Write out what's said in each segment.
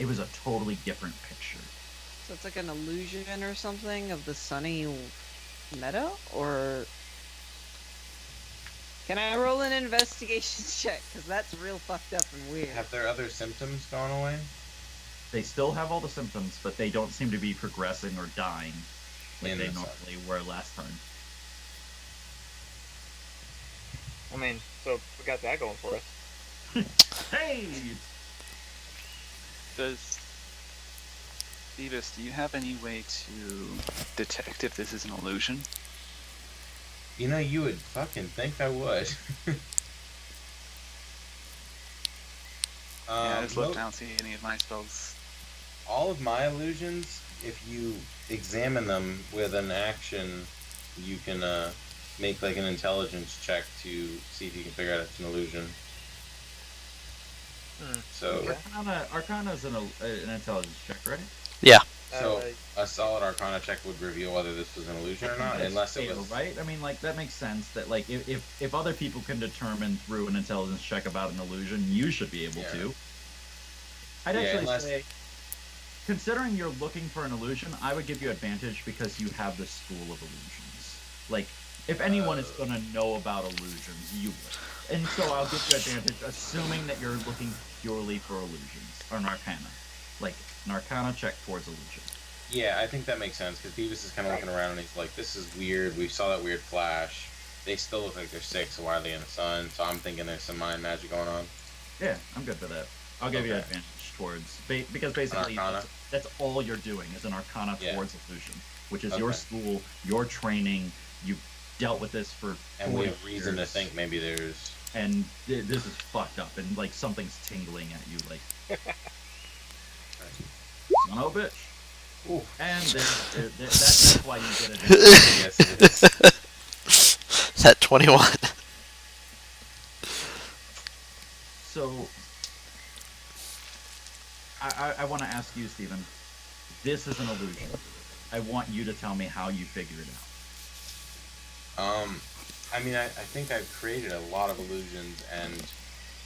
it was a totally different picture. So it's like an illusion or something of the sunny meadow? Or can I roll an investigation check? Because that's real fucked up and weird. Have their other symptoms gone away? They still have all the symptoms, but they don't seem to be progressing or dying like they normally were last time. I mean, so we got that going for us. Hey! Does Beavis, do you have any way to detect if this is an illusion? You know, you would fucking think I would. Yeah, I just looked, I don't see any of my spells. All of my illusions, if you examine them with an action, you can make like an intelligence check to see if you can figure out if it's an illusion. So Arcana is an intelligence check, right? Yeah. So a solid Arcana check would reveal whether this was an illusion or not, unless it was right. I mean, like that makes sense. That like if other people can determine through an intelligence check about an illusion, you should be able to. I'd actually say, considering you're looking for an illusion, I would give you advantage because you have the School of Illusions. Like, if anyone is going to know about illusions, you would. And so I'll give you advantage, assuming that you're looking purely for illusions, or an Arcana. Like, an Arcana check towards illusion. Yeah, I think that makes sense, because Beavis is kind of looking around and he's like, this is weird, we saw that weird flash. They still look like they're sick, so why are they in the sun? So I'm thinking there's some mind magic going on. Yeah, I'm good for that. I'll give you advantage towards, because basically that's all you're doing is an Arcana towards illusion, which is your school, your training. You've dealt with this for 4 and we have reason to think maybe there's. And this is fucked up, and like something's tingling at you, like son of a bitch. Ooh. And that's why you get it. Yes, it is. That 21. So. I want to ask you, Stephen. This is an illusion. I want you to tell me how you figured it out. I mean, I think I've created a lot of illusions, and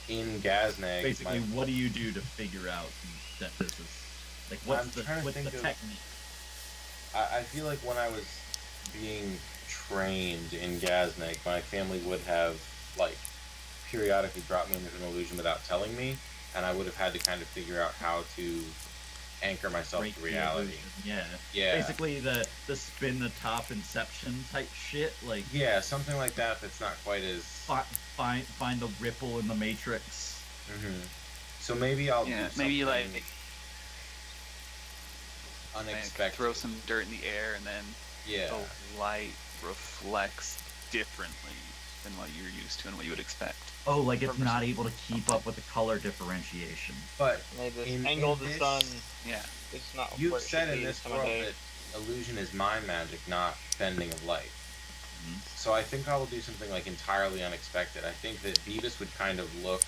in Gaznag... Basically, what do you do to figure out that this is... Like, what's the technique? I feel like when I was being trained in Gaznag, my family would have, like, periodically dropped me into an illusion without telling me, and I would have had to kind of figure out how to anchor myself to reality. Yeah. Basically, the spin the top Inception type shit, like. Yeah, something like that. That's not quite as. Find the ripple in the matrix. Mm-hmm. So maybe I'll. Yeah, maybe like. Unexpected. Like throw some dirt in the air, and then the light reflects differently than what you're used to and what you would expect. Oh, like it's not able to keep up with the color differentiation. But the angle of the sun, it's not. You've said in this world that illusion is mind magic, not bending of light. Mm-hmm. So I think I will do something like entirely unexpected. I think that Beavis would kind of look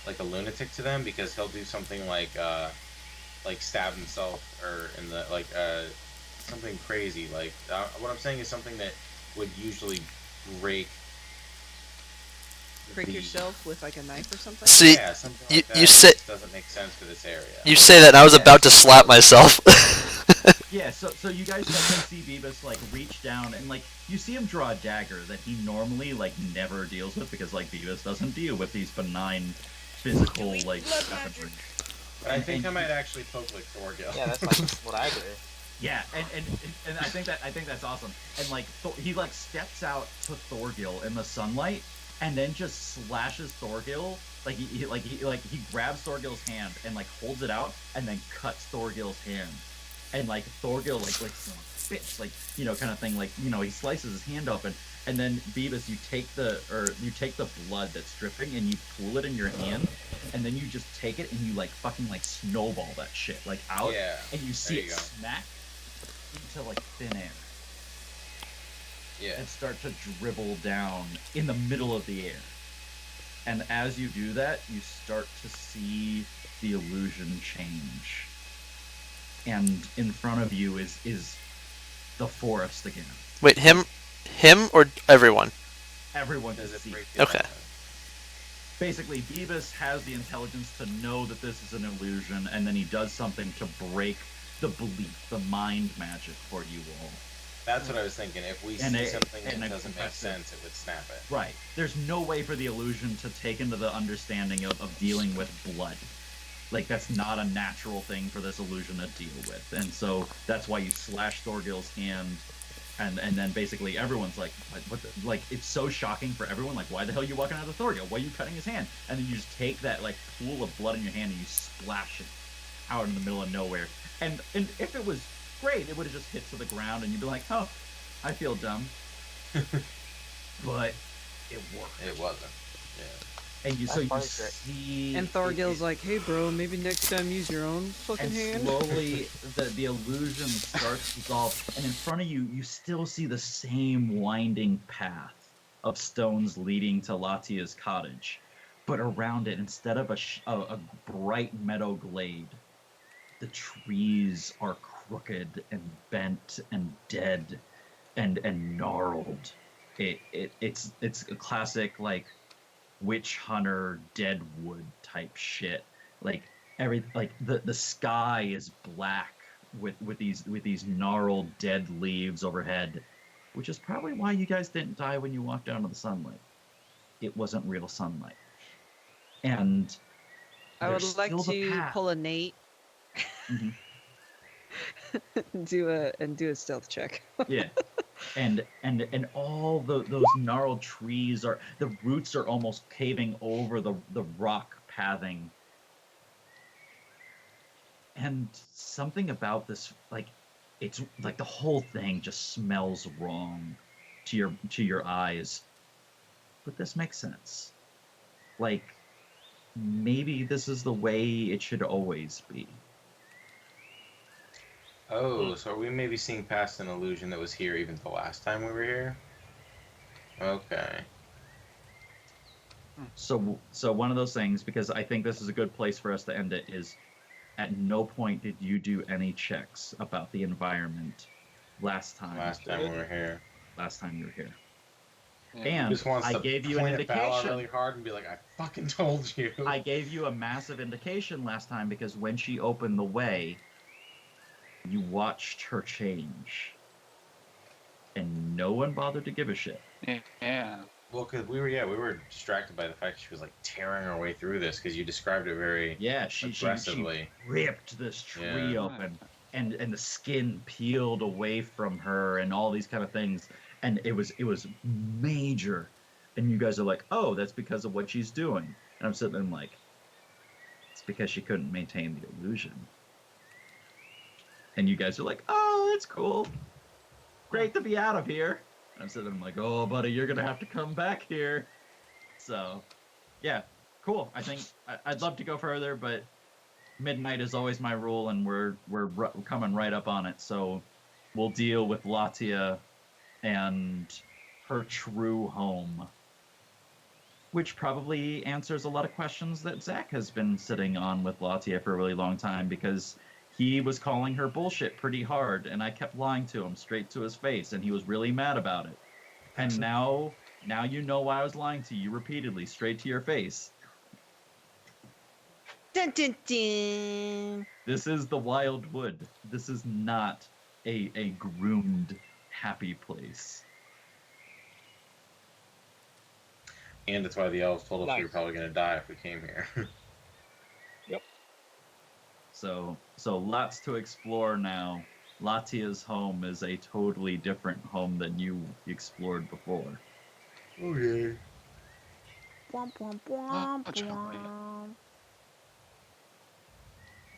like a lunatic to them, because he'll do something like stab himself, or in the something crazy. Like what I'm saying is something that would usually break yourself with like a knife or something? See, something like that. You say doesn't make sense for this area. You say that, and I was about to slap myself. Yeah, so you guys definitely see Beavis like reach down, and like you see him draw a dagger that he normally like never deals with, because like Beavis doesn't deal with these benign physical like weaponry. I think I might actually poke like Thorgil. Yeah, that's like what I do. Yeah, and I think that's awesome. And like he like steps out to Thorgil in the sunlight, and then just slashes Thorgil. Like he grabs Thorgil's hand and like holds it out, and then cuts Thorgil's hand. And like Thorgil like spits, like, you know, kind of thing. Like, you know, he slices his hand open, and then Beavis, you take the blood that's dripping and you pool it in your hand, and then you just take it and you like fucking like snowball that shit like out, and you see it smack into like thin air. Yeah. And start to dribble down in the middle of the air. And as you do that, you start to see the illusion change. And in front of you is the forest again. Wait, him or everyone? Everyone does it. Okay. basically Beavis has the intelligence to know that this is an illusion, and then he does something to break the belief, the mind magic for you all. That's what I was thinking. If we see something that doesn't make sense, it would snap it. Right. There's no way for the illusion to take into the understanding of dealing with blood. Like, that's not a natural thing for this illusion to deal with. And so that's why you slash Thorgil's hand, and then basically everyone's like, what the, like, it's so shocking for everyone. Like, why the hell are you walking out of Thorgil? Why are you cutting his hand? And then you just take that, like, pool of blood in your hand and you splash it out in the middle of nowhere. And if it was great, it would have just hit to the ground and you'd be like, oh, I feel dumb. But it worked. It wasn't. Yeah. And you see, and Thorgil's like, "Hey, bro, maybe next time use your own fucking hand." Slowly, the illusion starts to dissolve, and in front of you, you still see the same winding path of stones leading to Latia's cottage, but around it, instead of a bright meadow glade, the trees are crooked and bent and dead, and gnarled. It's a classic, like, witch hunter deadwood type shit. Like the sky is black with these gnarled dead leaves overhead, which is probably why you guys didn't die when you walked down to the sunlight. It wasn't real sunlight. And I would like to pull a Nate. Mm-hmm. do a stealth check. Yeah. And all those gnarled trees the roots are almost caving over the rock pathing. And something about this, like, it's like the whole thing just smells wrong to your eyes. But this makes sense. Like, maybe this is the way it should always be. Oh, so are we maybe seeing past an illusion that was here even the last time we were here? Okay. So one of those things, because I think this is a good place for us to end it, is at no point did you do any checks about the environment last time. Last time we were here. Last time you were here. Yeah. And I gave you an indication. Really hard and be like, I fucking told you. I gave you a massive indication last time because when she opened the way, you watched her change, and no one bothered to give a shit. Yeah. Well, because we were distracted by the fact she was like tearing her way through this because you described it very aggressively. She ripped this tree open, and the skin peeled away from her, and all these kind of things, and it was major, and you guys are like, oh, that's because of what she's doing, and I'm sitting there like, it's because she couldn't maintain the illusion. And you guys are like, oh, that's cool. Great to be out of here. And I'm sitting there like, oh, buddy, you're going to have to come back here. So, yeah, cool. I think I'd love to go further, but midnight is always my rule, and we're coming right up on it. So we'll deal with Latia and her true home, which probably answers a lot of questions that Zach has been sitting on with Latia for a really long time, because he was calling her bullshit pretty hard, and I kept lying to him straight to his face, and he was really mad about it. And now you know why I was lying to you repeatedly, straight to your face. Dun, dun, dun. This is the Wild Wood. This is not a groomed, happy place. And that's why the elves told us we were probably going to die if we came here. Yep. So lots to explore now. Latia's home is a totally different home than you explored before. Okay. Bwomp, bwomp, bwomp, Much bwomp.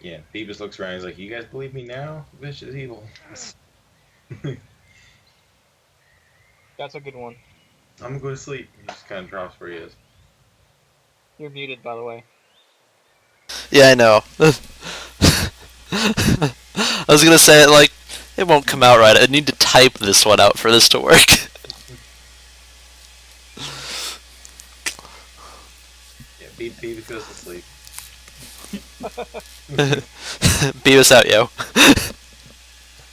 Yeah, Beavis looks around. He's like, "You guys believe me now? This is evil." That's a good one. I'm gonna go to sleep. He just kind of drops where he is. You're muted, by the way. Yeah, I know. I was gonna say, like, it won't come out right. I need to type this one out for this to work. Yeah, Beavis goes to sleep. Beavis out, yo.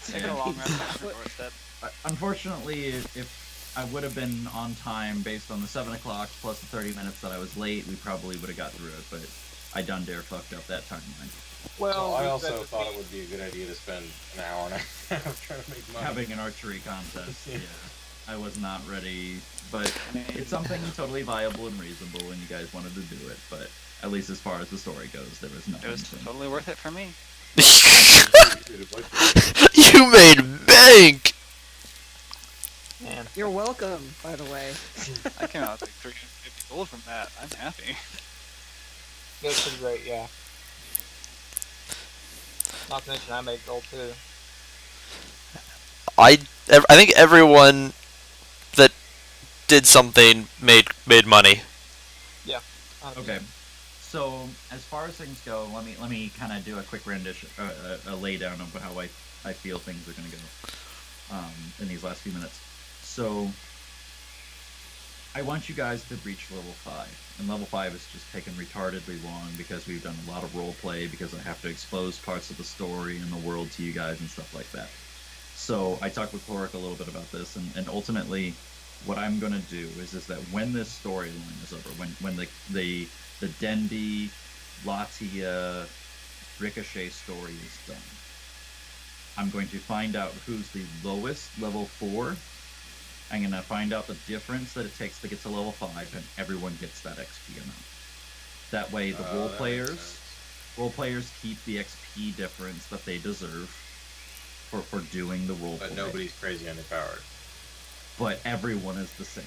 Taking a long rest on your doorstep. Unfortunately, if I would have been on time based on the 7 o'clock plus the 30 minutes that I was late. We probably would have got through it, but I done dare fucked up that timeline. Well, I also thought it would be a good idea to spend an hour and a half trying to make money. Having an archery contest, yeah. I was not ready, but it's something totally viable and reasonable, and you guys wanted to do it, but at least as far as the story goes, there was nothing. It was totally worth it for me. You made bank! Man. You're welcome, by the way. I came out with like 350 gold from that. I'm happy. That's pretty great, yeah. Not to mention I make gold too. I think everyone that did something made money. Yeah. Okay. So as far as things go, let me kind of do a quick rendition, a laydown of how I feel things are going to go in these last few minutes. So I want you guys to reach level 5, and level 5 is just taking retardedly long because we've done a lot of role play because I have to expose parts of the story and the world to you guys and stuff like that. So I talked with Cloric a little bit about this, and ultimately what I'm going to do is that when this storyline is over, when the Dendy, Latia, Ricochet story is done, I'm going to find out who's the lowest, level 4. I'm going to find out the difference that it takes to get to level 5, and everyone gets that XP amount. That way the role players keep the XP difference that they deserve for doing the role play. But nobody's crazy underpowered. But everyone is the same.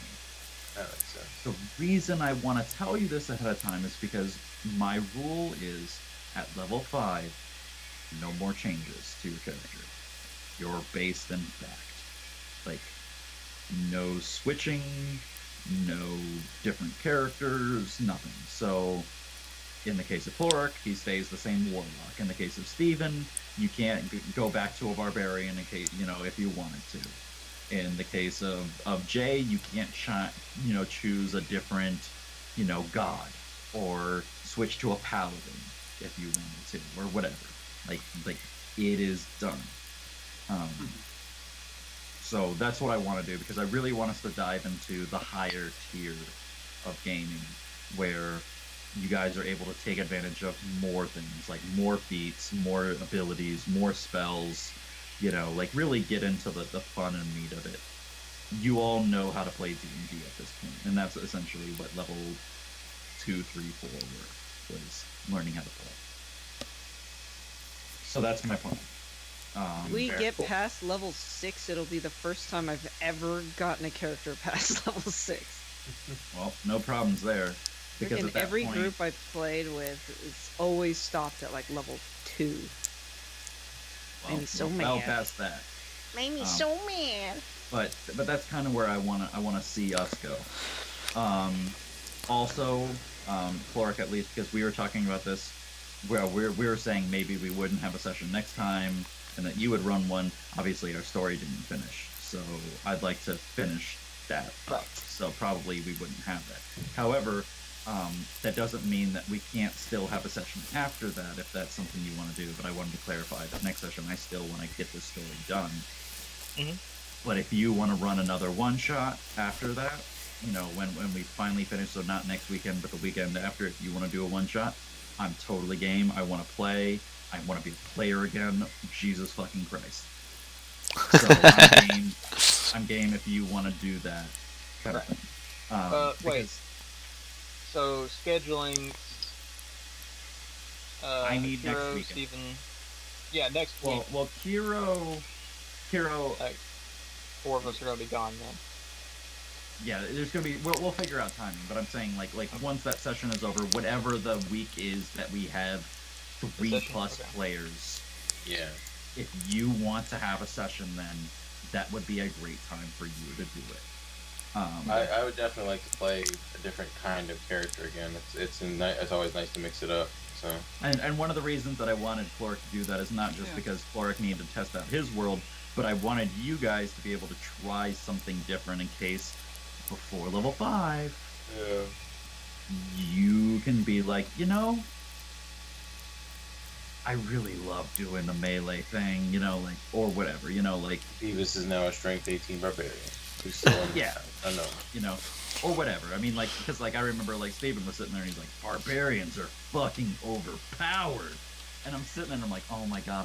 That makes sense. The reason I want to tell you this ahead of time is because my rule is, at level 5, no more changes to your character. You're based and backed. Like, no switching, no different characters, nothing. So, in the case of Cloric, he stays the same warlock. In the case of Steven, you can't go back to a barbarian in case, if you wanted to. In the case of Jay, you can't choose a different, god, or switch to a paladin if you wanted to, or whatever. Like it is done. So that's what I want to do, because I really want us to dive into the higher tier of gaming, where you guys are able to take advantage of more things, like more feats, more abilities, more spells, really get into the fun and meat of it. You all know how to play D&D at this point, and that's essentially what level 2, 3, 4 was learning how to play. So that's my plan. We get past level 6, it'll be the first time I've ever gotten a character past level 6. Well, no problems there. Because at that every point, group I've played with, it's always stopped at like level 2. Well, I'm so well mad. past that. Made me so mad. But that's kind of where I wanna see us go. Also, Cloric, at least, because we were talking about this, well, we were saying maybe we wouldn't have a session next time, and that you would run one. Obviously, our story didn't finish, so I'd like to finish that up. So probably we wouldn't have that. However, that doesn't mean that we can't still have a session after that if that's something you want to do. But I wanted to clarify that next session I still want to get this story done. Mm-hmm. But if you want to run another one shot after that, when we finally finish, so not next weekend but the weekend after, if you want to do a one shot, I'm totally game. I want to play. I want to be a player again. Jesus fucking Christ. So I'm game if you want to do that kind of thing. Wait. So scheduling. I need Hero, next weekend. Steven. Yeah, next week. Well, Kiro. Like, 4 of us are gonna be gone then. Yeah, there's gonna be. We'll figure out timing, but I'm saying like once that session is over, whatever the week is that we have 3+ players. Yeah. If you want to have a session, then that would be a great time for you to do it. I would definitely like to play a different kind of character again. It's always nice to mix it up. So. And one of the reasons that I wanted Cloric to do that is not just because Cloric needed to test out his world, but I wanted you guys to be able to try something different in case before level 5, you can be like, I really love doing the melee thing, or whatever, Beavis is now a strength 18 barbarian. who's still in Yeah. unknown. You know, or whatever. I mean, like, because like I remember like Steven was sitting there and he's like, barbarians are fucking overpowered, and I'm sitting there and I'm like, oh my god,